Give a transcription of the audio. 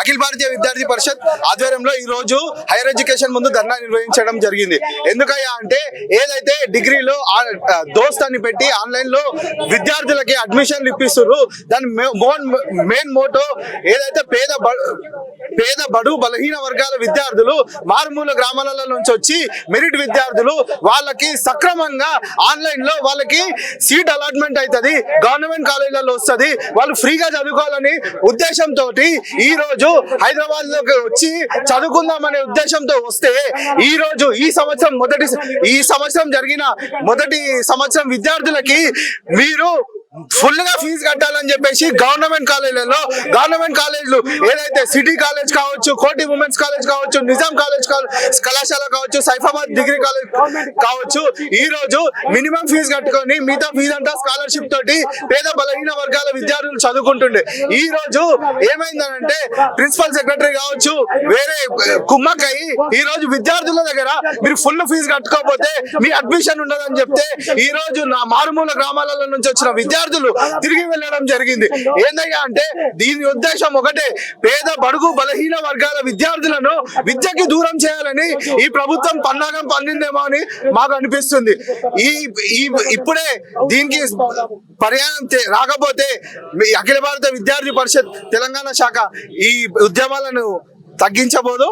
అఖిల భారతీయ విద్యార్థి పరిషత్ ఆధ్వర్యంలో ఈ రోజు హైయర్ ఎడ్యుకేషన్ ముందు ధర్నా నిర్వహించడం జరిగింది. ఎందుకయ్యా అంటే ఏదైతే డిగ్రీలో దోస్త్ అని పెట్టి ఆన్లైన్ లో విద్యార్థులకి అడ్మిషన్లు ఇప్పిస్తారు, దాని మెయిన్ మోటో ఏదైతే పేద బడు బలహీన వర్గాల విద్యార్థులు మారుమూల గ్రామాల నుంచి వచ్చి మెరిట్ విద్యార్థులు వాళ్ళకి సక్రమంగా ఆన్లైన్ లో వాళ్ళకి సీట్ అలాట్మెంట్ అవుతుంది, గవర్నమెంట్ కాలేజీలలో వస్తుంది, వాళ్ళు ఫ్రీగా చదువుకోవాలని ఉద్దేశంతో ఈ రోజు హైదరాబాద్ లోకి వచ్చి చదువుకుందామనే ఉద్దేశంతో వస్తే ఈ రోజు ఈ సంవత్సరం జరిగిన మొదటి సంవత్సరం విద్యార్థులకి మీరు ఫుల్ గా ఫీజు కట్టాలని చెప్పేసి గవర్నమెంట్ కాలేజీలు ఏదైతే సిటీ కాలేజ్ కావచ్చు, కోటి ఉమెన్స్ కాలేజ్ కావచ్చు, నిజాం కాలేజ్ కళాశాల కావచ్చు, సైఫాబాద్ డిగ్రీ కాలేజ్ కావచ్చు, ఈ రోజు మినిమం ఫీజు కట్టుకొని మిగతా ఫీజు అంతా స్కాలర్షిప్ తోటి పేద బలహీన వర్గాల విద్యార్థులు చదువుకుంటుండే. ఈ రోజు ఏమైందనంటే ప్రిన్సిపల్ సెక్రటరీ కావచ్చు వేరే కుమ్మక్కయి ఈ రోజు విద్యార్థుల దగ్గర మీరు ఫుల్ ఫీజు కట్టుకోకపోతే మీ అడ్మిషన్ ఉండదని చెప్తే ఈ రోజు నా మారుమూల గ్రామాల నుంచి వచ్చిన విద్యార్థులు తిరిగి వెళ్ళడం జరిగింది. ఏందయ్యా అంటే దీని ఉద్దేశం ఒకటే, పేద బడుగు బలహీన వర్గాల విద్యార్థులను విద్యకి దూరం చేయాలని ఈ ప్రభుత్వం పన్నాగం పన్నిందేమో అని మాకు అనిపిస్తుంది. ఇప్పుడే దీనికి పర్యాయం రాకపోతే అఖిల భారత విద్యార్థి పరిషత్ తెలంగాణ శాఖ ఈ ఉద్యమాలను తగ్గించబోదు.